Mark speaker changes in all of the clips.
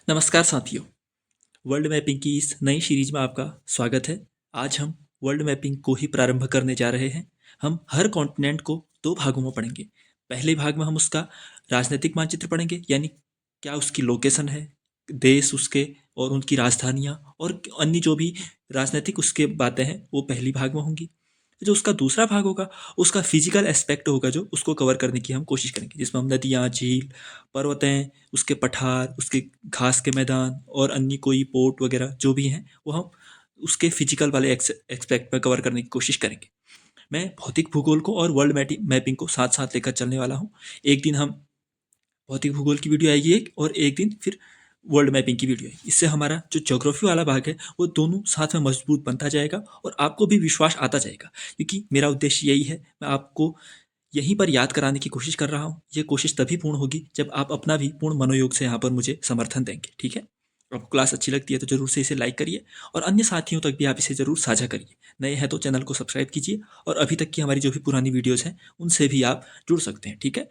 Speaker 1: नमस्कार साथियों। World mapping की इस नई सीरीज में आपका स्वागत है। आज हम वर्ल्ड मैपिंग को ही प्रारंभ करने जा रहे हैं। हम हर कॉन्टिनेंट को दो भागों में पढ़ेंगे। पहले भाग में हम उसका राजनीतिक मानचित्र पढ़ेंगे, यानी क्या उसकी लोकेशन है, देश उसके और उनकी राजधानियाँ और अन्य जो भी राजनीतिक उसके बातें हैं वो पहली भाग में होंगी। जो उसका दूसरा भाग होगा उसका फिजिकल एस्पेक्ट होगा, जो उसको कवर करने की हम कोशिश करेंगे, जिसमें हम नदियाँ, झील, पर्वतें, उसके पठार, उसके घास के मैदान और अन्य कोई पोर्ट वगैरह जो भी हैं वो हम उसके फिजिकल वाले एक्सपेक्ट में कवर करने की कोशिश करेंगे। मैं भौतिक भूगोल को और वर्ल्ड मैपिंग को साथ साथ लेकर चलने वाला हूँ। एक दिन हम भौतिक भूगोल की वीडियो आएगी एक, और एक दिन फिर वर्ल्ड मैपिंग की वीडियो आएगी। इससे हमारा जो ज्योग्राफी वाला भाग है वो दोनों साथ में मजबूत बनता जाएगा और आपको भी विश्वास आता जाएगा, क्योंकि मेरा उद्देश्य यही है। मैं आपको यहीं पर याद कराने की कोशिश कर रहा हूँ। ये कोशिश तभी पूर्ण होगी जब आप अपना भी पूर्ण मनोयोग से यहाँ पर मुझे समर्थन देंगे, ठीक है? आपको क्लास अच्छी लगती है तो जरूर से इसे लाइक करिए और अन्य साथियों तक भी आप इसे जरूर साझा करिए। नए हैं तो चैनल को सब्सक्राइब कीजिए और अभी तक की हमारी जो भी पुरानी वीडियोज़ हैं उनसे भी आप जुड़ सकते हैं, ठीक है?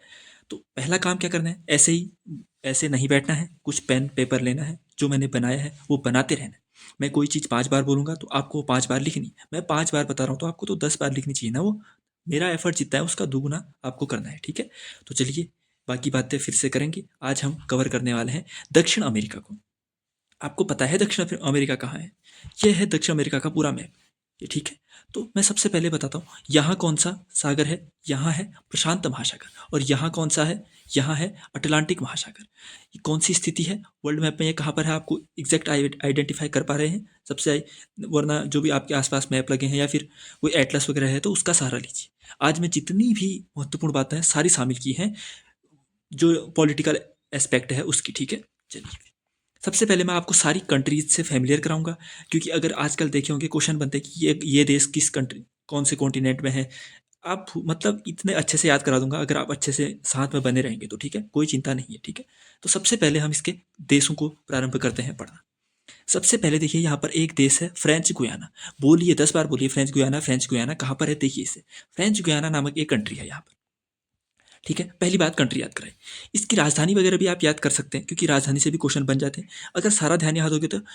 Speaker 1: तो पहला काम क्या करना है, ऐसे नहीं बैठना है, कुछ पेन पेपर लेना है, जो मैंने बनाया है वो बनाते रहना है। मैं कोई चीज़ 5 बार बोलूँगा तो आपको 5 बार लिखनी है। मैं 5 बार बता रहा हूँ तो आपको तो 10 बार लिखनी चाहिए ना वो। मेरा एफर्ट जितना है उसका दुगुना आपको करना है, ठीक है? तो चलिए बाकी बातें फिर से करेंगे। आज हम कवर करने वाले हैं दक्षिण अमेरिका को। आपको पता है दक्षिण अमेरिका कहाँ है? ये है दक्षिण अमेरिका का पूरा मैप, ये ठीक है? तो मैं सबसे पहले बताता हूँ यहाँ कौन सा सागर है। यहाँ है प्रशांत महासागर। और यहाँ कौन सा है? यहाँ है अटलांटिक महासागर। ये कौन सी स्थिति है वर्ल्ड मैप में, ये कहाँ पर है आपको एग्जैक्ट आइडेंटिफाई कर पा रहे हैं सबसे? वरना जो भी आपके आसपास मैप लगे हैं या फिर कोई एटलस वगैरह है तो उसका सहारा लीजिए। आज मैं जितनी भी महत्वपूर्ण बातें हैं सारी शामिल की हैं, जो पॉलिटिकल एस्पेक्ट है उसकी, ठीक है? चलिए सबसे पहले मैं आपको सारी कंट्रीज से फैमिलियर कराऊंगा, क्योंकि अगर आजकल देखे होंगे क्वेश्चन बनते हैं कि ये देश किस कंट्री कौन से कॉन्टिनेंट में है। आप मतलब इतने अच्छे से याद करा दूंगा अगर आप अच्छे से साथ में बने रहेंगे तो, ठीक है? कोई चिंता नहीं है, ठीक है? तो सबसे पहले हम इसके देशों को प्रारंभ करते हैं पढ़ना। सबसे पहले देखिए यहाँ पर एक देश है फ्रेंच गुयाना। बोलिए 10 बार बोलिए फ्रेंच गुयाना। फ्रेंच गुयाना कहाँ पर है देखिए इसे। फ्रेंच गुयाना नामक एक कंट्री है यहाँ पर, ठीक है? पहली बात कंट्री याद कराई। इसकी राजधानी वगैरह भी आप याद कर सकते हैं, क्योंकि राजधानी से भी क्वेश्चन बन जाते हैं। अगर सारा ध्यान याद हो गया तो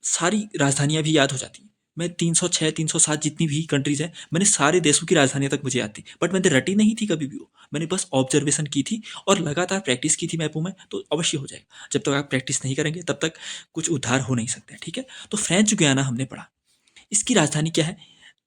Speaker 1: सारी राजधानियां भी याद हो जाती हैं। मैं 306 307 जितनी भी कंट्रीज हैं मैंने सारे देशों की राजधानियां तक मुझे याद थी, बट मैंने रटी नहीं थी कभी भी वो। मैंने बस ऑब्जर्वेशन की थी और लगातार प्रैक्टिस की थी मैपों में, तो अवश्य हो जाएगा। जब तक आप प्रैक्टिस नहीं करेंगे तब तक कुछ उद्धार हो नहीं सकते, ठीक है? तो फ्रेंच गुयाना हमने पढ़ा। इसकी राजधानी क्या है?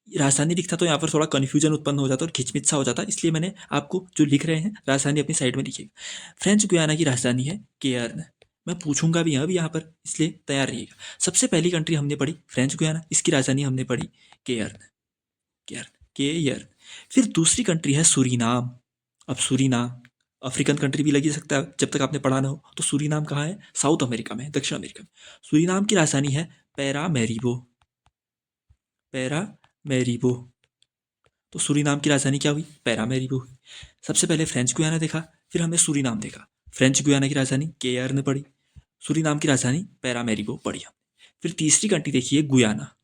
Speaker 1: राजधानी लिखता तो यहाँ पर थोड़ा कन्फ्यूजन उत्पन्न हो जाता और खिचमिच सा हो जाता, इसलिए मैंने आपको जो लिख रहे हैं राजधानी अपनी साइड में लिखिएगा। फ्रेंच गुयाना की राजधानी है केयर्न। मैं पूछूंगा भी यहाँ पर, इसलिए तैयार रहिएगा। सबसे पहली कंट्री हमने पढ़ी फ्रेंच गुयाना, इसकी राजधानी हमने पढ़ी केयर्न। Cairn, Cairn. फिर दूसरी कंट्री है सूरीनाम। अब सूरीनाम अफ्रीकन कंट्री भी लगी सकता है जब तक आपने पढ़ा ना हो। तो सूरीनाम कहाँ है? साउथ अमेरिका में है, दक्षिण अमेरिका में। सूरीनाम की राजधानी है पैरामेरिबो। पैरामेरिबो। तो सूरीनाम की राजधानी क्या हुई? पैरामेरिबो हुई। सबसे पहले फ्रेंच गुयाना देखा, फिर हमने सूरीनाम देखा। फ्रेंच गुयाना की राजधानी केयर्न पड़ी, सूरीनाम की राजधानी पैरामेरिबो पड़ी हमने। फिर तीसरी कंट्री देखिए गुयाना।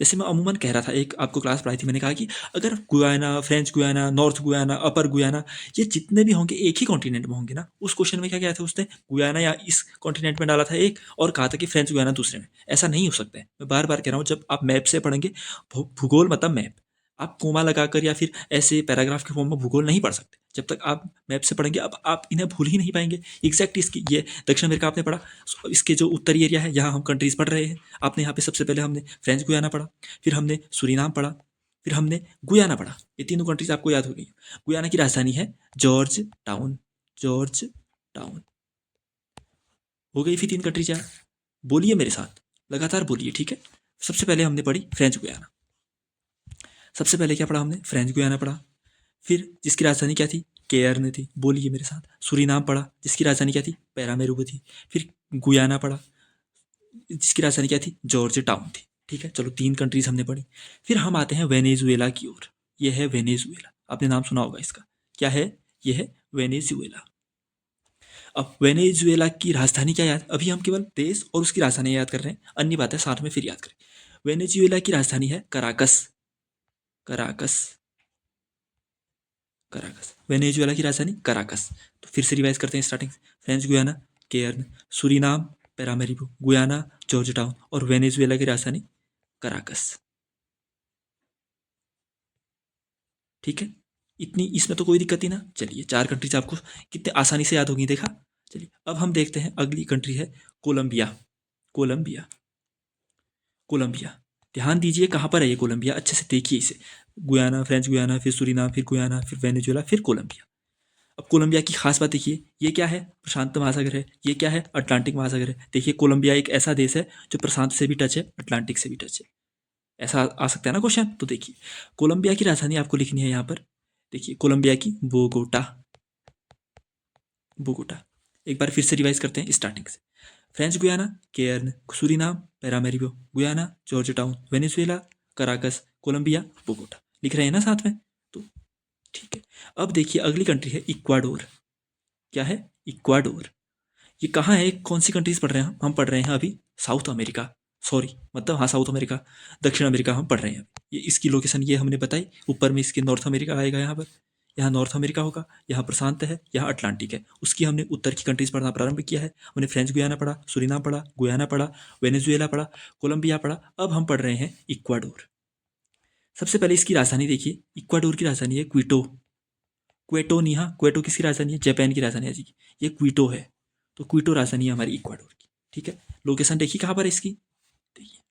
Speaker 1: जैसे मैं अमूमन कह रहा था, एक आपको क्लास पढ़ाई थी, मैंने कहा कि अगर Guyana, French Guyana, North Guyana, Upper Guyana, ये जितने भी होंगे एक ही कॉन्टिनेंट में होंगे ना। उस क्वेश्चन में क्या किया था उसने? गुयाना या इस कॉन्टिनेंट में डाला था एक, और कहा था कि फ्रेंच गुयाना दूसरे में। ऐसा नहीं हो सकता है। मैं बार बार कह रहा हूँ, जब आप मैप से पढ़ेंगे, भूगोल मतलब मैप, आप कोमा लगाकर या फिर ऐसे पैराग्राफ के फॉर्म में भूगोल नहीं पढ़ सकते जब तक आप मैप से पढ़ेंगे। अब आप इन्हें भूल ही नहीं पाएंगे। एग्जैक्ट इसकी ये दक्षिण अमेरिका आपने पढ़ा, इसके जो उत्तरी एरिया है यहाँ हम कंट्रीज पढ़ रहे हैं। आपने यहाँ पे सबसे पहले हमने फ्रेंच गुयाना पढ़ा, फिर हमने सूरीनाम पढ़ा, फिर हमने गुयाना पढ़ा। ये तीनों कंट्रीज आपको याद हो गई। गुयाना की राजधानी है जॉर्ज टाउन। जॉर्ज टाउन हो गई। फिर तीन कंट्रीज यार, बोलिए मेरे साथ, लगातार बोलिए, ठीक है? सबसे पहले हमने पढ़ी फ्रेंच गुयाना। सबसे पहले क्या पढ़ा हमने? फ्रेंच गुयाना पढ़ा। फिर जिसकी राजधानी क्या थी? केयर्न थी। बोलिए मेरे साथ। सूरीनाम पढ़ा, जिसकी राजधानी क्या थी? पैरामेरिबो थी। फिर गुयाना पढ़ा, जिसकी राजधानी क्या थी? जॉर्ज टाउन थी। ठीक है, चलो तीन कंट्रीज हमने पढ़ी। फिर हम आते हैं वेनेजुएला की ओर। यह है वेनेजुएला, आपने नाम सुना होगा इसका। क्या है? यह है वेनेजुएला। अब वेनेजुएला की राजधानी क्या याद? अभी हम केवल देश और उसकी राजधानी याद कर रहे हैं, अन्य बातें साथ में फिर याद करें। वेनेजुएला की राजधानी है कराकस। Caracas, Caracas. वेनेजुएला की राजधानी कराकस। तो फिर से रिवाइज करते हैं स्टार्टिंग से। French Guiana Cairn, Suriname पैरामेरिबो, Guyana, George town और वेनेजुएला की राजधानी कराकस। ठीक है, इतनी इसमें तो कोई दिक्कत ही ना। चलिए 4 कंट्रीज आपको कितने आसानी से याद होगी देखा। चलिए अब हम देखते हैं अगली कंट्री है कोलंबिया। कोलंबिया, कोलंबिया, ध्यान दीजिए कहाँ पर है ये कोलंबिया, अच्छे से देखिए इसे। गुयाना, फ्रेंच गुयाना, फिर सुरीनाम, फिर गुयाना, फिर वेनेजुएला, फिर कोलंबिया। अब कोलंबिया की खास बात देखिए, ये क्या है, प्रशांत महासागर है, ये क्या है, अटलांटिक महासागर है। देखिए कोलंबिया एक ऐसा देश है जो प्रशांत से भी टच है, अटलांटिक से भी टच है। ऐसा आ सकता है ना क्वेश्चन। तो देखिए कोलंबिया की राजधानी आपको लिखनी है यहाँ पर। देखिए कोलंबिया की बोगोटा, बोगोटा। एक बार फिर से रिवाइज करते हैं स्टार्टिंग से। French Guiana, Cayenne, Suriname, Paramaribo, Guyana, Georgetown, Venezuela, Caracas, Colombia, Bogota. लिख रहे हैं ना साथ में। तो ठीक है, अब देखिए अगली कंट्री है इक्वाडोर। क्या है, इक्वाडोर। ये कहाँ है, कौन सी कंट्रीज पढ़ रहे हैं हम पढ़ रहे हैं अभी साउथ अमेरिका। सॉरी, मतलब हाँ साउथ अमेरिका, दक्षिण अमेरिका हम पढ़ रहे हैं। ये इसकी लोकेशन ये हमने बताई, ऊपर में इसके नॉर्थ अमेरिका आएगा यहाँ पर। यहाँ नॉर्थ अमेरिका होगा, यहाँ प्रशांत है, यहाँ अटलांटिक है। उसकी हमने उत्तर की कंट्रीज पढ़ना प्रारंभ किया है। हमने फ्रेंच गुयाना पढ़ा, सुरीनाम पढ़ा, गुयाना पढ़ा, वेनेजुएला पढ़ा, कोलंबिया पढ़ा। अब हम पढ़ रहे हैं इक्वाडोर। सबसे पहले इसकी राजधानी देखिए, इक्वाडोर की राजधानी है क्विटो। क्वेटो नहीं, हाँ क्वेटो किसकी राजधानी है, जापान की राजधानी है जी। ये क्विटो है, तो क्विटो राजधानी है हमारी इक्वाडोर की। ठीक है, लोकेशन देखिए कहाँ पर है इसकी। देखिए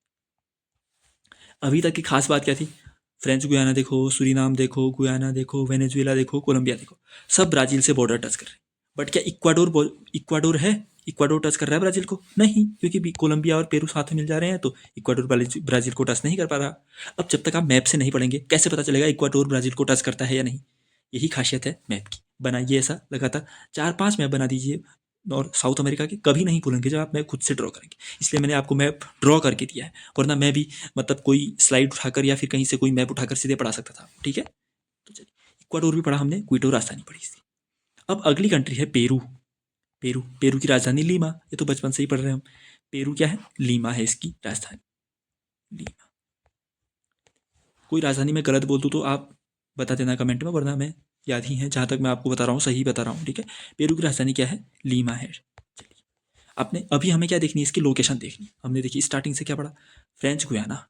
Speaker 1: अभी तक की खास बात क्या थी, फ्रेंच गुयाना देखो, सुरीनाम देखो, गुयाना देखो, वेनेजुएला देखो, कोलंबिया देखो, सब ब्राजील से बॉर्डर टच कर रहे हैं। बट क्या इक्वाडोर है, इक्वाडोर टच कर रहा है ब्राजील को? नहीं, क्योंकि कोलंबिया और पेरू साथ में मिल जा रहे हैं, तो इक्वाडोर ब्राजील को टच नहीं कर पा रहा। अब जब तक आप मैप से नहीं पढ़ेंगे कैसे पता चलेगा इक्वाडोर ब्राजील को टच करता है या नहीं। यही खासियत है मैप की। बनाइए ऐसा लगातार 4-5 मैप बना दीजिए और साउथ अमेरिका के, कभी नहीं भूलेंगे जब आप मैप खुद से ड्रॉ करेंगे। इसलिए मैंने आपको मैप ड्रॉ करके दिया है, वरना मैं भी मतलब कोई स्लाइड उठाकर या फिर कहीं से कोई मैप उठाकर सीधे पढ़ा सकता था। ठीक है, तो चलिए इक्वाडोर भी पढ़ा हमने, क्विटो राजधानी पढ़ी इसकी। अब अगली कंट्री है पेरू। पेरू, पेरू की राजधानी लीमा। ये तो बचपन से ही पढ़ रहे हैं हम। पेरू क्या है, लीमा है इसकी राजधानी, लीमा। कोई राजधानी में गलत बोल दूँ तो आप बता देना कमेंट में, वरना मैं याद ही है जहाँ तक मैं आपको बता रहा हूँ सही बता रहा हूँ। ठीक है, पेरू की राजधानी क्या है, लीमा है। चलिए आपने अभी हमें क्या देखनी है, इसकी लोकेशन देखनी। हमने देखी स्टार्टिंग से क्या पढ़ा, French Guiana,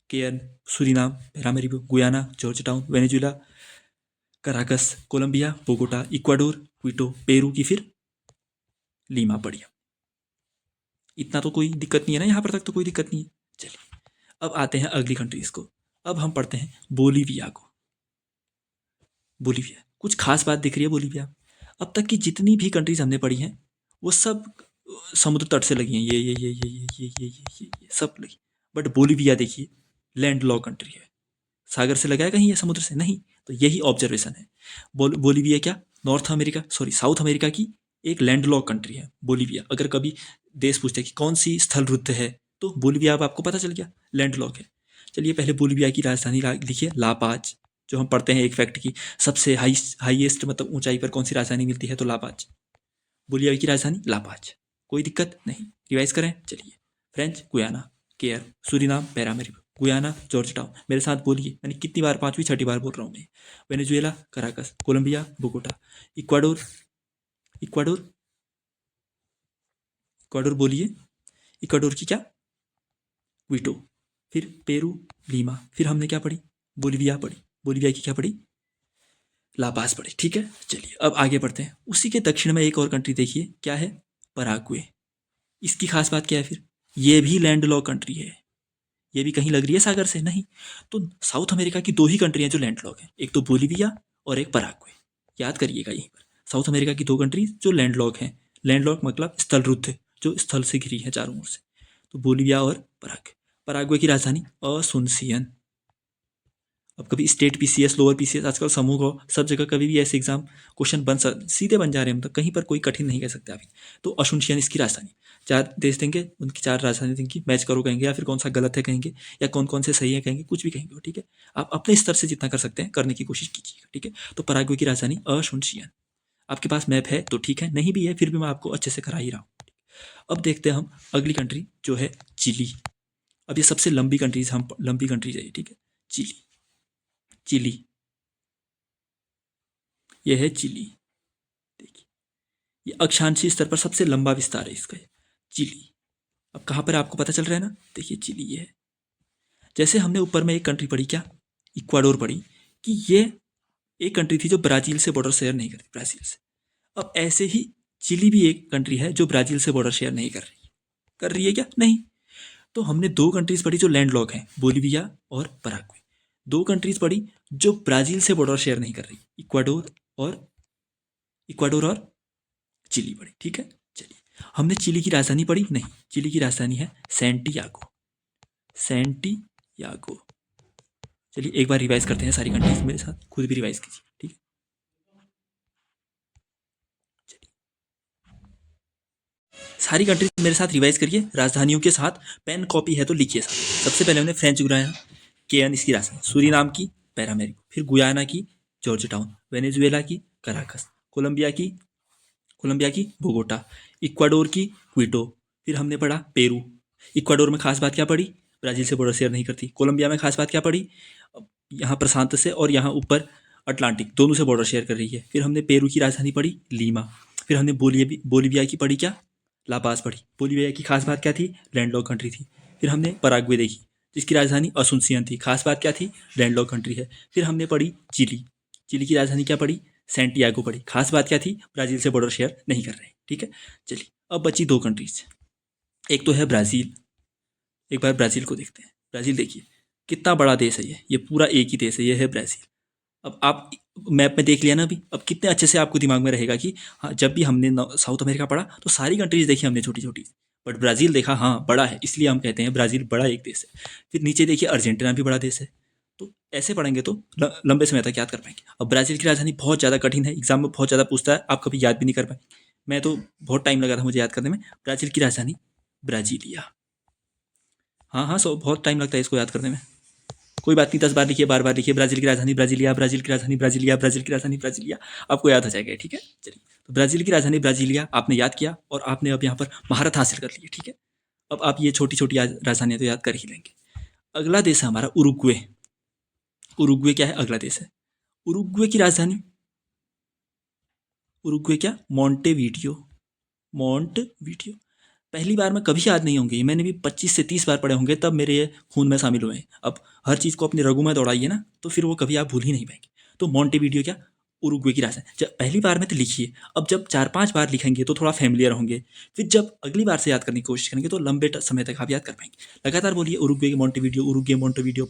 Speaker 1: Cayenne, Suriname, Paramaribo, Guyana, Georgetown, Venezuela, Caracas, Colombia, Bogota, Ecuador, Quito, Peru की फिर लीमा पड़ी। इतना तो कोई दिक्कत नहीं है ना, यहाँ पर तक तो कोई दिक्कत नहीं है। चलिए अब आते हैं अगली कंट्रीज को। अब हम पढ़ते हैं बोलीविया को। बोलीविया, कुछ खास बात दिख रही है बोलीविया। अब तक की जितनी भी कंट्रीज हमने पढ़ी हैं वो सब समुद्र तट से लगी हैं, ये सब लगी। बट बोलीविया देखिए लैंड लॉक कंट्री है। सागर से लगा है कहीं या समुद्र से? नहीं। तो यही ऑब्जर्वेशन है। बोलीविया क्या, north America sorry south America की एक लैंड लॉक कंट्री है बोलीविया। अगर कभी देश पूछते हैं कि कौन सी स्थल रुद्ध है, तो बोलीविया अब आपको पता चल गया, लैंड लॉक है। चलिए पहले बोलीविया की राजधानी लिखिए, लापाज। जो हम पढ़ते हैं एक फैक्ट की, सबसे हाईएस्ट मतलब ऊंचाई पर कौन सी राजधानी मिलती है, तो लापाज। बोलीविया की राजधानी लापाज। कोई दिक्कत नहीं, रिवाइज करें। चलिए French Guiana, care, Suriname, Paramaribo, Guyana, George town. मेरे साथ बोलिए, मैंने कितनी बार, 5वीं 6ठी बार बोल रहा हूँ मैं। Venezuela, Caracas, Colombia, Bogota, Ecuador, Ecuador, Ecuador बोलिए, इक्वाडोर की क्या, क्विटो, फिर पेरू, लीमा, फिर हमने क्या पढ़ी, बोलीविया पढ़ी। बोलीविया की क्या पढ़ी, लापास पढ़ी। ठीक है, चलिए अब आगे बढ़ते हैं। उसी के दक्षिण में एक और कंट्री देखिए, क्या है, पराग्वे। इसकी खास बात क्या है फिर, ये भी लैंड लॉक कंट्री है। ये भी कहीं लग रही है सागर से? नहीं। तो साउथ अमेरिका की 2 ही कंट्री हैं जो लैंडलॉक हैं, एक तो बोलीविया और एक पराग्वे। याद करिएगा यहीं पर, साउथ अमेरिका की 2 कंट्रीज जो लैंडलॉक हैं। लैंडलॉक मतलब स्थल रुद्ध, जो स्थल से घिरी है चारों ओर से। तो बोलीविया और पराग्वे। पराग्वे की राजधानी असुनसियन। अब कभी स्टेट पीसीएस, लोअर पीसीएस, आजकल समूह हो, सब जगह कभी भी ऐसे एग्जाम क्वेश्चन सीधे बन जा रहे हैं, मतलब कहीं पर कोई कठिन नहीं कह सकते अभी। तो असुनसियन इसकी राजधानी। 4 देश देंगे, उनकी 4 राजधानी देंगे, मैच करो कहेंगे, या फिर कौन सा गलत है कहेंगे, या कौन कौन से सही है कहेंगे, कुछ भी कहेंगे। ठीक है, आप अपने स्तर से जितना कर सकते हैं करने की कोशिश कीजिएगा। ठीक है, तो पराग्वे की राजधानी असुनसियन। आपके पास मैप है तो ठीक है, नहीं भी है फिर भी मैं आपको अच्छे से करा ही रहा हूँ। अब देखते हैं हम अगली कंट्री जो है चिली। अब ये सबसे लंबी कंट्रीज, हम लंबी कंट्रीज है। ठीक है, चिली, चिली, यह है चिली। देखिए ये अक्षांशीय स्तर पर सबसे लंबा विस्तार है इसका, चिली। अब कहाँ पर आपको पता चल रहा है ना, देखिए चिली ये है। जैसे हमने ऊपर में एक कंट्री पढ़ी, क्या, इक्वाडोर पढ़ी, कि ये एक कंट्री थी जो ब्राज़ील से बॉर्डर शेयर नहीं करती, ब्राज़ील से। अब ऐसे ही चिली भी एक कंट्री है जो ब्राज़ील से बॉर्डर शेयर नहीं कर रही है क्या, नहीं। तो हमने दो कंट्रीज पढ़ी जो लैंडलॉक हैं, बोलिविया और पराग्वे। दो कंट्रीज पढ़ी जो ब्राज़ील से बॉर्डर शेयर नहीं कर रही, इक्वाडोर और चिली पढ़ी, ठीक है। चलिए, हमने चिली की राजधानी पढ़ी, नहीं, चिली की राजधानी है सैंटियागो, सैंटियागो। चलिए एक बार रिवाइज करते हैं सारी कंट्रीज मेरे साथ, खुद भी रिवाइज कीजिए, ठीक है। चलिए सारी कंट्रीज मेरे साथ रिवाइज करिए राजधानियों के साथ, पेन कॉपी है तो लिखिए साथ। सबसे पहले हमने फ्रेंच गुयाना, केएन इसकी राजधानी, सूरीनाम की पैरामेरिको, फिर गुयाना की जॉर्ज टाउन, वेनेजुएला की कराकस, कोलंबिया की बोगोटा, इक्वाडोर की क्विटो, फिर हमने पढ़ा पेरू। इक्वाडोर में खास बात क्या पड़ी, ब्राज़ील से बॉर्डर शेयर नहीं करती। कोलंबिया में खास बात क्या पड़ी, यहाँ प्रशांत से और यहाँ ऊपर अटलांटिक दोनों से बॉर्डर शेयर कर रही है। फिर हमने पेरू की राजधानी पढ़ी लीमा। फिर हमने बोलिविया की पढ़ी क्या, लापास पढ़ी। बोलिविया की खास बात क्या थी, लैंडलॉक कंट्री थी। फिर हमने पराग्वे देखी जिसकी राजधानी असुनसियन थी, खास बात क्या थी, लैंडलॉक कंट्री है। फिर हमने पढ़ी चिली, चिली की राजधानी क्या पढ़ी, सैंटियागो पढ़ी, खास बात क्या थी, ब्राज़ील से बॉर्डर शेयर नहीं कर रहे, ठीक है। चलिए अब बची दो कंट्रीज, एक तो है ब्राज़ील। एक बार ब्राज़ील को देखते हैं। ब्राज़ील देखिए कितना बड़ा देश है, ये पूरा एक ही देश है, ये है ब्राज़ील। अब आप मैप में देख लिया ना अभी, अब कितने अच्छे से आपको दिमाग में रहेगा कि हाँ, जब भी हमने साउथ अमेरिका पढ़ा तो सारी कंट्रीज देखी हमने छोटी छोटी, बट ब्राज़ील देखा, हाँ बड़ा है, इसलिए हम कहते हैं ब्राज़ील बड़ा एक देश है। फिर नीचे देखिए अर्जेंटीना भी बड़ा देश है। तो ऐसे पढ़ेंगे तो लंबे समय तक याद कर पाएंगे। अब ब्राज़ील की राजधानी बहुत ज़्यादा कठिन है, एग्जाम में बहुत ज़्यादा पूछता है, आप कभी याद भी नहीं कर पाए। मैं तो बहुत टाइम लगा था मुझे याद करने में। ब्राज़ील की राजधानी ब्राजीलिया। हाँ हाँ, सो बहुत टाइम लगता है इसको याद करने में, कोई बात नहीं, 10 बार लिखिए, बार लिखिए, ब्राज़ील की राजधानी ब्राजीलिया, ब्राज़ील की राजधानी ब्राजीलिया, ब्राज़ील की राजधानी ब्राजीलिया, आपको याद हो जाएगा, ठीक है। चलिए, तो ब्राज़ील की राजधानी ब्राजीलिया आपने याद किया और आपने अब यहाँ पर महारत हासिल कर ली है, ठीक है। अब आप ये छोटी छोटी राजधानियाँ तो याद कर ही लेंगे। अगला देश है हमारा उरुग्वे। उरुग्वे क्या है, अगला देश है। उरुग्वे की राजधानी, उरुग्वे क्या, मॉन्टेवीडियो। पहली बार में कभी याद नहीं होंगे, मैंने भी 25 से 30 बार पढ़े होंगे, तब मेरे ये खून में शामिल हुए हैं। अब हर चीज़ को अपने रगों में दौड़ाइए ना, तो फिर वो कभी आप भूल ही नहीं पाएंगे। तो मॉन्टेवीडियो क्या, उरुग्वे की राजधानी। जब पहली बार में तो लिखिए, अब जब 4-5 बार लिखेंगे तो थोड़ा फैमिलियर होंगे, फिर जब अगली बार से याद करने की कोशिश करेंगे तो लंबे समय तक आप याद कर पाएंगे। लगातार बोलिए, उरुग्वे की Montevideo, Uruguay Montevideo,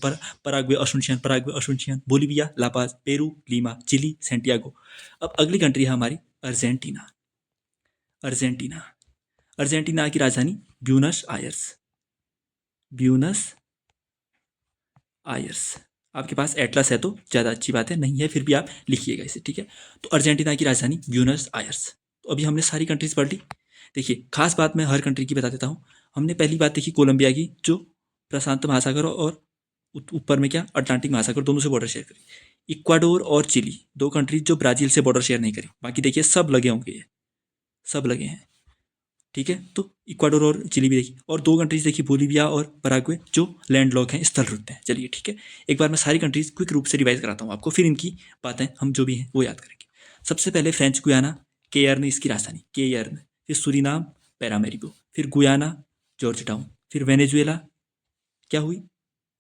Speaker 1: Paraguay Asuncion, Paraguay Asuncion, Bolivia La Paz, Peru Lima, Chile Santiago. अब अगली कंट्री है हमारी अर्जेंटीना। अर्जेंटीना, अर्जेंटीना की राजधानी ब्यूनस आयर्स, ब्यूनस आयर्स। आपके पास एटलस है तो ज़्यादा अच्छी बात है, नहीं है फिर भी आप लिखिएगा इसे, ठीक है। तो अर्जेंटीना की राजधानी ब्यूनस आयर्स। तो अभी हमने सारी कंट्रीज पढ़ ली। देखिए खास बात मैं हर कंट्री की बता देता हूँ। हमने पहली बात देखी कोलंबिया की, जो प्रशांत महासागर और ऊपर में क्या, अटलांटिक महासागर दोनों से बॉर्डर शेयर करी। इक्वाडोर और चिली, दो कंट्रीज जो ब्राज़ील से बॉर्डर शेयर नहीं करी, बाकी देखिए सब लगे होंगे, ये सब लगे हैं, ठीक है। तो इक्वाडोर और चिली भी देखी, और दो कंट्रीज देखी बोलिविया और पराग्वे जो लैंडलॉक हैं, स्थल रुकते हैं। चलिए ठीक है, एक बार मैं सारी कंट्रीज क्विक रूप से रिवाइज कराता हूँ आपको, फिर इनकी बातें हम जो भी हैं वो याद करेंगे। सबसे पहले फ्रेंच गुयाना, केयर्न इसकी राजधानी, केयर्न। फिर सूरीनाम पैरामेरिको, फिर गुयाना जॉर्ज टाउन, फिर वेनेजुएला क्या हुई,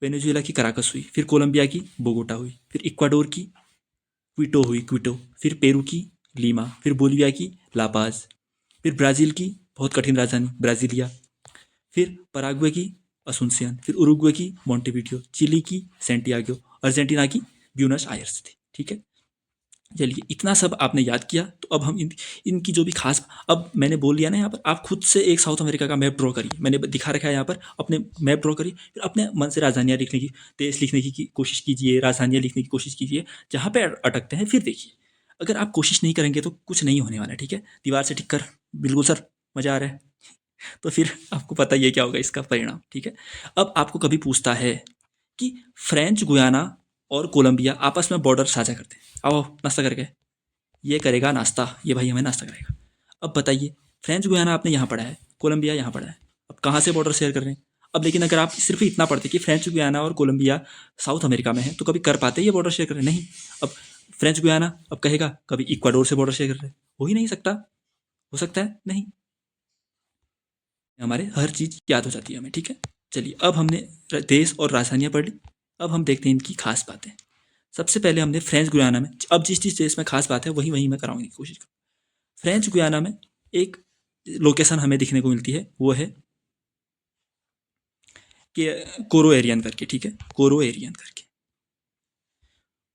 Speaker 1: वेनेजुएला की कराकस हुई, फिर कोलंबिया की बोगोटा हुई, फिर इक्वाडोर की क्विटो हुई, क्विटो, फिर पेरू की लीमा, फिर बोलिविया की लापाज, फिर ब्राज़ील की बहुत कठिन राजधानी ब्राज़ीलिया, फिर पराग्वे की असुनसियन, फिर उरुग्वे की मॉन्टेविडियो, चिली की सैंटियागो, अर्जेंटीना की ब्यूनस आयर्स थी, ठीक है। चलिए इतना सब आपने याद किया, तो अब हम इनकी जो भी खास, अब मैंने बोल दिया ना यहाँ पर, आप खुद से एक साउथ अमेरिका का मैप ड्रॉ करिए, मैंने दिखा रखा है यहाँ पर, अपने मैप ड्रॉ करिए, फिर अपने मन से राजधानियाँ लिखने की, देश लिखने की कोशिश कीजिए, राजधानियाँ लिखने की कोशिश कीजिए, जहाँ पे अटकते हैं फिर देखिए। अगर आप कोशिश नहीं करेंगे तो कुछ नहीं होने वाला, ठीक है। दीवार से टिक कर, बिल्कुल सर मज़ा आ रहा है, तो फिर आपको पता ही है क्या होगा इसका परिणाम, ठीक है। अब आपको कभी पूछता है कि फ्रेंच गुयाना और कोलंबिया आपस में बॉर्डर साझा करते हैं, आओ नाश्ता करके, ये करेगा नाश्ता, ये भाई हमें नाश्ता करेगा। अब बताइए, फ्रेंच गुयाना आपने यहाँ पढ़ा है, कोलंबिया यहाँ पढ़ा है, अब कहाँ से बॉर्डर शेयर कर रहे हैं। अब लेकिन अगर आप सिर्फ इतना पढ़ते कि फ्रेंच गुयाना और कोलंबिया साउथ अमेरिका में है, तो कभी कर पाते ये बॉर्डर शेयर कर रहे, नहीं। अब फ्रेंच गुयाना अब कहेगा कभी इक्वाडोर से बॉर्डर शेयर कर रहे, हो ही नहीं सकता, हो सकता है नहीं। हमारे हर चीज़ याद हो जाती है हमें, ठीक है। चलिए, अब हमने देश और राजधानियाँ पढ़ ली। अब हम देखते हैं इनकी खास बातें। सबसे पहले हमने फ्रेंच गुयाना में, अब जिस जिस देश में खास बात है वही वही मैं कराऊंगी की कोशिश करूँ। फ्रेंच गुयाना में एक लोकेशन हमें दिखने को मिलती है, वो है कि कोरो एरियन करके, ठीक है, कोरो एरियन करके।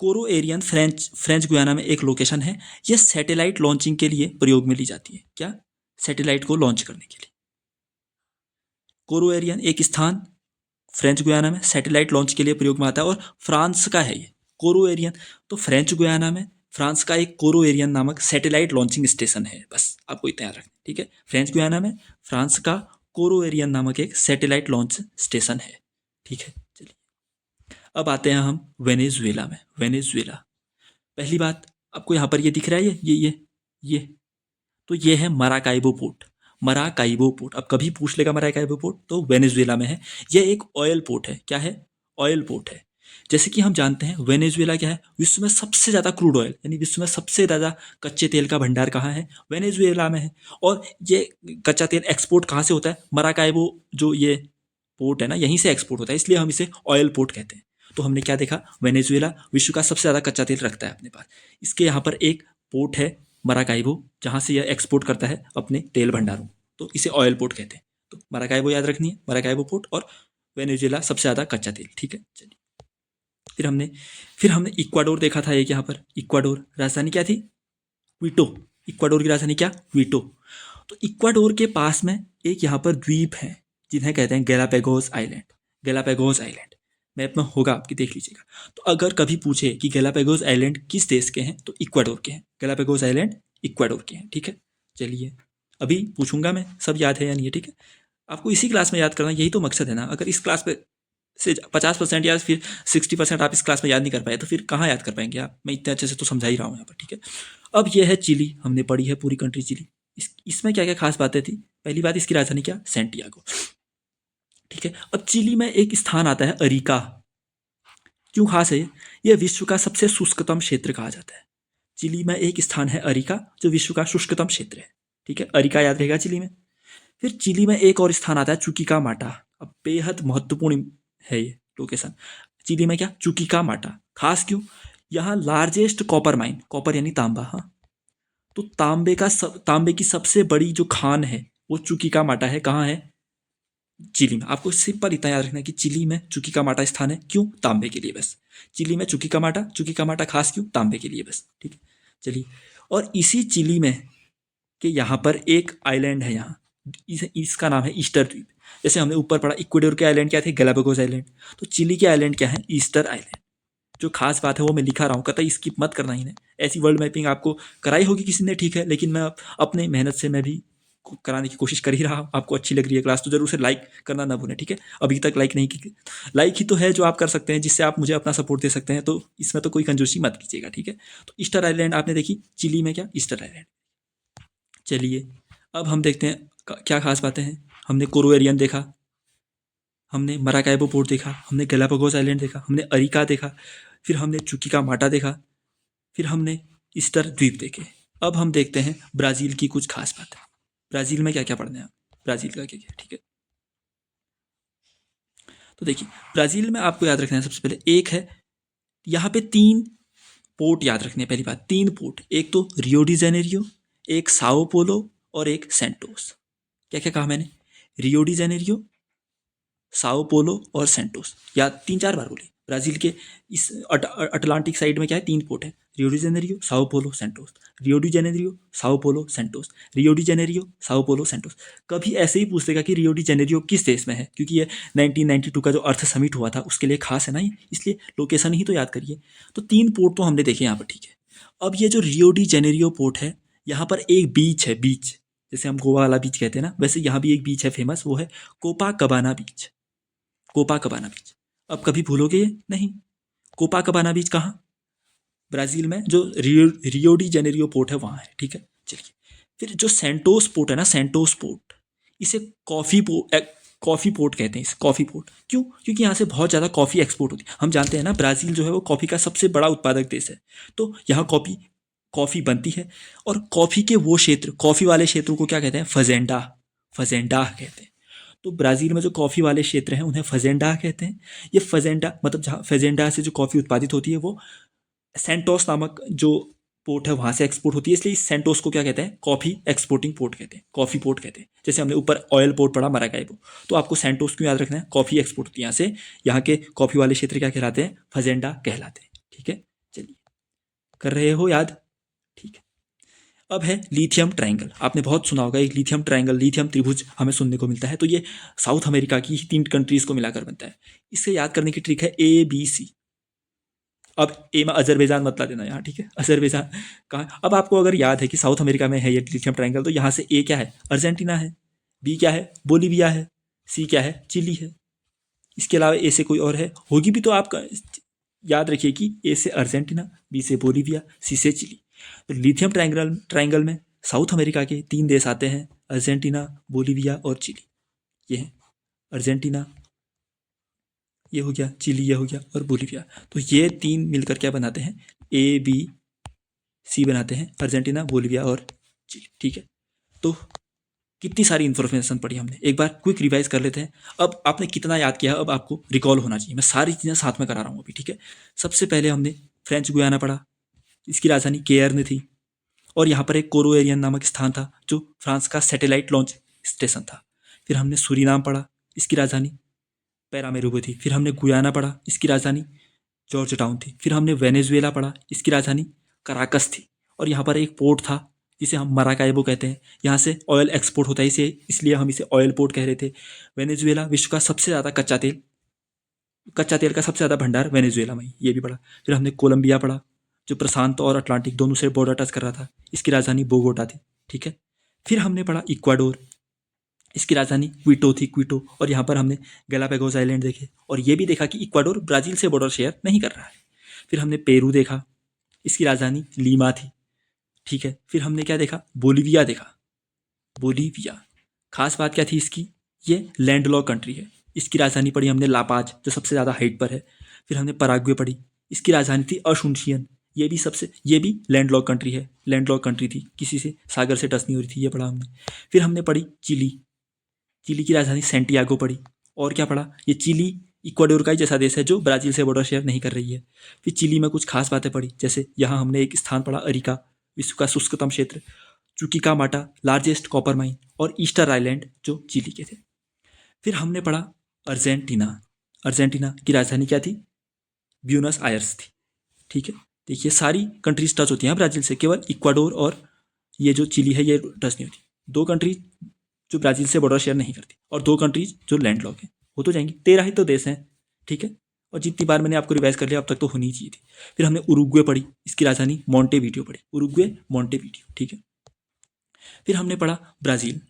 Speaker 1: कोरो एरियन फ्रेंच गुयाना में एक लोकेशन है। यह सैटेलाइट लॉन्चिंग के लिए प्रयोग में ली जाती है। क्या? सैटेलाइट को लॉन्च करने के लिए। कोरो एरियन एक स्थान फ्रेंच गुयाना में सैटेलाइट लॉन्च के लिए प्रयोग में आता है, और फ्रांस का है ये कोरो एरियन। तो फ्रेंच गुयाना में फ्रांस का एक कोरो एरियन नामक सैटेलाइट लॉन्चिंग स्टेशन है। बस आपको इतना याद रखना, ठीक है। फ्रेंच गुयाना में फ्रांस का कोरो एरियन नामक एक सैटेलाइट लॉन्च स्टेशन है, ठीक है। चलिए, अब आते हैं हम वेनेजुएला में। वेनेजुएला, पहली बात, आपको यहाँ पर ये दिख रहा है, ये तो ये है मराकाइबो पोर्ट। मराकाइबो पोर्ट, अब कभी पूछ लेगा मराकाइबो पोर्ट, तो वेनेजुएला में है। यह एक ऑयल पोर्ट है। क्या है? ऑयल पोर्ट है। जैसे कि हम जानते हैं वेनेजुएला क्या है, विश्व में सबसे ज़्यादा क्रूड ऑयल, यानी विश्व में सबसे ज़्यादा कच्चे तेल का भंडार कहाँ है? वेनेजुएला में है। और ये कच्चा तेल एक्सपोर्ट कहाँ से होता है? मराकाइबो जो ये पोर्ट है ना, यहीं से एक्सपोर्ट होता है, इसलिए हम इसे ऑयल पोर्ट कहते हैं। तो हमने क्या देखा? वेनेजुएला विश्व का सबसे ज़्यादा कच्चा तेल रखता है अपने पास। इसके यहाँ पर एक पोर्ट है मराकाइबो, जहाँ से यह एक्सपोर्ट करता है अपने तेल भंडारों, तो इसे ऑयल पोर्ट कहते हैं। तो मराकाइबो याद रखनी है, मराकाइबो पोर्ट, और वेनेजुएला सबसे ज़्यादा कच्चा तेल, ठीक है। चलिए, फिर हमने इक्वाडोर देखा था। एक यहाँ पर इक्वाडोर, राजधानी क्या थी? क्विटो। इक्वाडोर की राजधानी क्या? क्विटो। तो इक्वाडोर के पास में एक यहाँ पर द्वीप है, जिन्हें कहते हैं Galapagos island. Galapagos island map में होगा आपकी, देख लीजिएगा। तो अगर कभी पूछे कि गैलापेगोस आइलैंड किस देश के हैं, तो इक्वाडोर के हैं। गैलापेगोस आइलैंड इक्वाडोर के हैं, ठीक है। चलिए, अभी पूछूंगा मैं, सब याद है या नहीं है, ठीक है। आपको इसी क्लास में याद करना, यही तो मकसद है ना। अगर इस क्लास पे से 50% या फिर 60% आप इस क्लास में याद नहीं कर पाए, तो फिर कहाँ याद कर पाएंगे आप? मैं इतने अच्छे से तो समझा ही रहा हूँ यहाँ पर, ठीक है। अब यह है चिली, हमने पढ़ी है पूरी कंट्री चिली। इसमें क्या क्या खास बातें थी? पहली बात, इसकी राजधानी क्या? सैंटियागो, ठीक है। अब चिली में एक स्थान आता है अरिका। क्यों खास है ये? यह विश्व का सबसे शुष्कतम क्षेत्र कहा जाता है। चिली में एक स्थान है अरिका, जो विश्व का शुष्कतम क्षेत्र है, ठीक है। अरिका याद रहेगा चिली में। फिर चिली में एक और स्थान आता है चुकीका माटा। अब बेहद महत्वपूर्ण है ये लोकेशन। चिली में क्या? चुकीका माटा। खास क्यों? यहाँ लार्जेस्ट कॉपर माइन, कॉपर यानी तांबा, हाँ। तो तांबे की सबसे बड़ी जो खान है वो चुकीका माटा है। कहाँ है? चिली में। आपको सिंपल इतना याद रखना है कि चिली में चुकीका माटा स्थान है। क्यों? तांबे के लिए, बस। चिली में चुकीका माटा खास क्यों? तांबे के लिए, बस, ठीक है। चलिए, और इसी चिली में कि यहाँ पर एक आइलैंड है, यहाँ इसका नाम है ईस्टर द्वीप। जैसे हमने ऊपर पढ़ा इक्वाडोर के आइलैंड क्या थे? Galapagos island. तो चिली के आइलैंड क्या है? Easter island. जो खास बात है वो मैं लिखा रहा हूँ, कतई स्किप मत करना ही ने। ऐसी वर्ल्ड मैपिंग आपको कराई होगी किसी ने, ठीक है, लेकिन मैं अपने मेहनत से मैं भी कराने की कोशिश कर ही रहा हूँ। आपको अच्छी लग रही है क्लास तो जरूर से लाइक करना ना भूलें, ठीक है। अभी तक लाइक नहीं की, लाइक ही तो है जो आप कर सकते हैं, जिससे आप मुझे अपना सपोर्ट दे सकते हैं। तो इसमें तो कोई कंजूसी मत कीजिएगा, ठीक है। तो ईस्टर आइलैंड आपने देखी, चिली में क्या? Easter island. चलिए, अब हम देखते हैं क्या खास बातें हैं। हमने कोरो एरियन देखा, हमने मराकाइबो पोर्ट देखा, हमने गैलापागोस आइलैंड देखा, हमने अरिका देखा, फिर हमने चुकीका माटा देखा, फिर हमने ईस्टर द्वीप देखे। अब हम देखते हैं ब्राज़ील की कुछ खास बातें। ब्राज़ील में क्या क्या पढ़ना है आप? ब्राज़ील का क्या क्या, ठीक है। तो देखिए, ब्राज़ील में आपको याद रखना है सबसे पहले, एक है यहाँ पे 3 पोर्ट याद रखने हैं। पहली बात, 3 पोर्ट, एक तो रियो डी जेनेरियो, एक साओ पोलो, और एक सेंटोस। क्या क्या कहा मैंने? रियो डी जेनेरियो, साओ पोलो और सेंटोस, या 3-4 बार बोले। ब्राज़ील के इस अटलांटिक साइड में क्या है? 3 पोर्ट है, Rio de Janeiro, Sao Paulo, Santos. Rio de Janeiro, Sao Paulo, Santos. Rio de Janeiro, Sao Paulo, Santos. कभी ऐसे ही पूछ देगा कि रियो डी जेनेरियो किस देश में है, क्योंकि ये 1992 का जो अर्थ समिट हुआ था उसके लिए खास है ना ये, इसलिए लोकेशन ही तो याद करिए। तो 3 पोर्ट तो हमने देखे यहाँ पर, ठीक है। अब ये जो रियो डी जेनेरियो पोर्ट है, यहाँ पर एक बीच है, बीच जैसे हम गोवा वाला बीच कहते हैं ना, वैसे यहाँ भी एक बीच है फेमस, वो है कोपाकबाना बीच। कोपाकबाना बीच, अब कभी भूलोगे ये नहीं। कोपाकबाना बीच कहाँ? ब्राज़ील में, जो रियो डी जेनेरियो पोर्ट है वहाँ है, ठीक है। चलिए, फिर जो सेंटोस पोर्ट है ना, सेंटोस पोर्ट, इसे कॉफ़ी पोर्ट कहते हैं। इसे कॉफ़ी पोर्ट क्यों? क्योंकि यहाँ से बहुत ज़्यादा कॉफ़ी एक्सपोर्ट होती है। हम जानते हैं ना, ब्राज़ील जो है वो कॉफ़ी का सबसे बड़ा उत्पादक देश है। तो यहाँ कॉफ़ी बनती है, और कॉफ़ी के वो क्षेत्र, कॉफ़ी वाले क्षेत्रों को क्या कहते हैं? फजेंडा कहते हैं। तो ब्राज़ील में जो कॉफ़ी वाले क्षेत्र हैं उन्हें फजेंडा कहते हैं। ये फजेंडा मतलब जहाँ फजेंडा से जो कॉफ़ी उत्पादित होती है वो सेंटोस नामक जो पोर्ट है वहाँ से एक्सपोर्ट होती है, इसलिए इस सेंटोस को क्या कहते हैं, कॉफ़ी एक्सपोर्टिंग पोर्ट कहते हैं, कॉफ़ी पोर्ट कहते हैं। जैसे हमने ऊपर ऑयल पोर्ट पढ़ा मराकाइबो, तो आपको सेंटोस क्यों याद रखना है, कॉफ़ी एक्सपोर्ट होती है यहाँ से। यहाँ के कॉफ़ी वाले क्षेत्र क्या कहलाते हैं, फजेंडा कहलाते हैं। ठीक है, चलिए कर रहे हो याद, ठीक है। अब है लिथियम ट्रायंगल, आपने बहुत सुना होगा एक लिथियम ट्रायंगल, लिथियम त्रिभुज हमें सुनने को मिलता है। तो ये साउथ अमेरिका की 3 कंट्रीज को मिलाकर बनता है। इसे याद करने की ट्रिक है ABC। अब ए में अजरबैजान मत ला देना यहाँ, ठीक है, अजरबैजान कहाँ। अब आपको अगर याद है कि साउथ अमेरिका में है ये लिथियम ट्रायंगल, तो यहाँ से ए क्या है, अर्जेंटीना है, बी क्या है, बोलीविया है, सी क्या है, चिली है। इसके अलावा ए से कोई और है होगी भी तो आप याद रखिए कि ए से अर्जेंटीना, बी से बोलीविया, सी से चिली। तो लिथियम ट्रायंगल में साउथ अमेरिका के 3 देश आते हैं, अर्जेंटीना, बोलीविया और चिली। ये है अर्जेंटीना, ये हो गया चिली, ये हो गया और बोलीविया। तो ये 3 मिलकर क्या बनाते हैं, ABC बनाते हैं, अर्जेंटीना, बोलीविया और चिली। ठीक है, तो कितनी सारी इन्फॉर्मेशन पढ़ी हमने, एक बार क्विक रिवाइज कर लेते हैं। अब आपने कितना याद किया, अब आपको रिकॉल होना चाहिए। मैं सारी चीज़ें साथ में करा रहा हूँ अभी, ठीक है। सबसे पहले हमने फ्रेंच गुयाना पढ़ा, इसकी राजधानी केयर्न थी, और यहाँ पर एक कोरो एरियन नामक स्थान था जो फ्रांस का सैटेलाइट लॉन्च स्टेशन था। फिर हमने सूरीनाम पढ़ा, इसकी राजधानी पैरामेरिबो थी। फिर हमने गुयाना पढ़ा, इसकी राजधानी जॉर्ज टाउन थी। फिर हमने वेनेजुएला पढ़ा, इसकी राजधानी कराकस थी। और यहाँ पर एक पोर्ट था जिसे हम मराकाइबो कहते हैं, यहाँ से ऑयल एक्सपोर्ट होता है, इसे इसलिए हम इसे ऑयल पोर्ट कह रहे थे। वेनेजुएला विश्व का सबसे ज़्यादा कच्चा तेल का सबसे ज़्यादा भंडार वेनेजुएला में, ये भी पढ़ा। फिर हमने कोलंबिया पढ़ा जो प्रशांत और अटलांटिक दोनों से बॉर्डर टच कर रहा था, इसकी राजधानी बोगोटा थी। ठीक है, फिर हमने पढ़ा इक्वाडोर, इसकी राजधानी क्विटो थी, क्विटो। और यहाँ पर हमने गैलापागोस आइलैंड देखे और ये भी देखा कि इक्वाडोर ब्राज़ील से बॉर्डर शेयर नहीं कर रहा है। फिर हमने पेरू देखा, इसकी राजधानी लीमा थी। ठीक है, फिर हमने क्या देखा, बोलीविया देखा, बोलीविया। खास बात क्या थी इसकी, ये लैंडलॉक कंट्री है। इसकी राजधानी पढ़ी हमने लापाज जो सबसे ज़्यादा हाइट पर है। फिर हमने पराग्वे पढ़ी, इसकी राजधानी थी अशुनशियन, ये भी लैंडलॉक कंट्री है, लैंडलॉक कंट्री थी, किसी से सागर से टच नहीं हो रही थी, ये पढ़ा हमने। फिर हमने पढ़ी चिली, चिली की राजधानी सेंटियागो पड़ी। और क्या पढ़ा, ये चिली इक्वाडोर का ही जैसा देश है जो ब्राज़ील से बॉर्डर शेयर नहीं कर रही है। फिर चिली में कुछ खास बातें पढ़ी, जैसे यहाँ हमने एक स्थान पढ़ा अरिका, विश्व का शुष्कतम क्षेत्र, चुकिकामाटा लार्जेस्ट कॉपर माइन, और ईस्टर आइलैंड जो चिली के थे। फिर हमने पढ़ा अर्जेंटीना, अर्जेंटीना की राजधानी क्या थी, ब्यूनस आयर्स थी। ठीक है, देखिए सारी कंट्रीज टच होती हैं ब्राज़ील से, केवल इक्वाडोर और ये जो चिली है ये टच नहीं होती। 2 कंट्रीज जो ब्राज़ील से बॉर्डर शेयर नहीं करती और 2 कंट्रीज जो लैंडलॉक हैं, हो तो जाएंगी, 13 ही तो देश हैं। ठीक है, और जितनी बार मैंने आपको रिवाइज कर लिया अब तक तो होनी चाहिए थी। फिर हमने उरुग्वे पढ़ी, इसकी राजधानी मोंटेवीडियो पढ़ी, उरुग्वे मोंटेवीडियो। ठीक है, फिर हमने पढ़ा ब्राज़ील,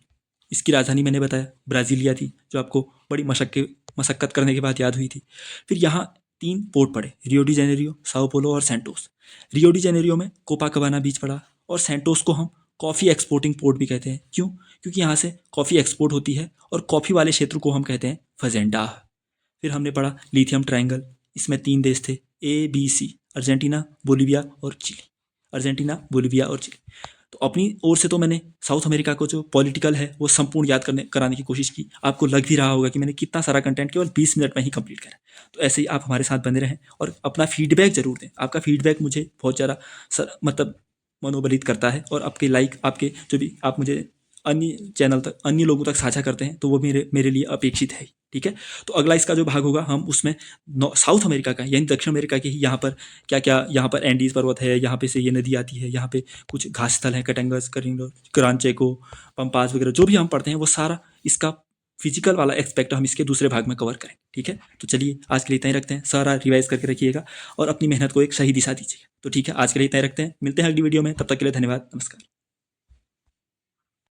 Speaker 1: इसकी राजधानी मैंने बताया ब्राज़ीलिया थी, जो आपको बड़ी मशक्क़त करने के बाद याद हुई थी। फिर यहाँ 3 पोर्ट पड़े, रियो डी जेनेरियो, साओ पोलो और सेंटोस। रियो डी जेनेरियो में कोपाकबाना बीच पड़ा, और सेंटोस को हम कॉफ़ी एक्सपोर्टिंग पोर्ट भी कहते हैं। क्यों, क्योंकि यहाँ से कॉफ़ी एक्सपोर्ट होती है, और कॉफ़ी वाले क्षेत्र को हम कहते हैं फजेंडा। फिर हमने पढ़ा लिथियम ट्रायंगल, इसमें 3 देश थे, ABC, अर्जेंटीना, बोलीविया और चिली, अर्जेंटीना, बोलीविया और चिली। तो अपनी ओर से तो मैंने साउथ अमेरिका को जो पॉलिटिकल है वो संपूर्ण याद कराने की कोशिश की। आपको लग भी रहा होगा कि मैंने कितना सारा कंटेंट केवल 20 मिनट में ही कंप्लीट करा। तो ऐसे ही आप हमारे साथ बने रहें और अपना फीडबैक ज़रूर दें। आपका फीडबैक मुझे बहुत ज़्यादा मतलब मनोबलित करता है, और आपके लाइक, आपके जो भी आप मुझे अन्य चैनल तक, अन्य लोगों तक साझा करते हैं, तो वो मेरे लिए अपेक्षित है। ठीक है, तो अगला इसका जो भाग होगा हम उसमें साउथ अमेरिका का यानी दक्षिण अमेरिका के ही यहाँ पर क्या क्या, यहाँ पर एंडीज पर्वत है, यहाँ पे से ये नदी आती है, यहाँ पे कुछ घास स्थल हैं, कटेंगस, क्रांचेको, पंपास वगैरह जो भी हम पढ़ते हैं वो सारा इसका फिजिकल वाला एक्सपेक्ट हम इसके दूसरे भाग में कवर करें। ठीक है, तो चलिए आज के लिए इतना ही रखते हैं, सारा रिवाइज करके रखिएगा और अपनी मेहनत को एक सही दिशा दीजिएगा। तो ठीक है, आज के लिए इतना ही रखते हैं, मिलते हैं अगली वीडियो में, तब तक के लिए धन्यवाद, नमस्कार।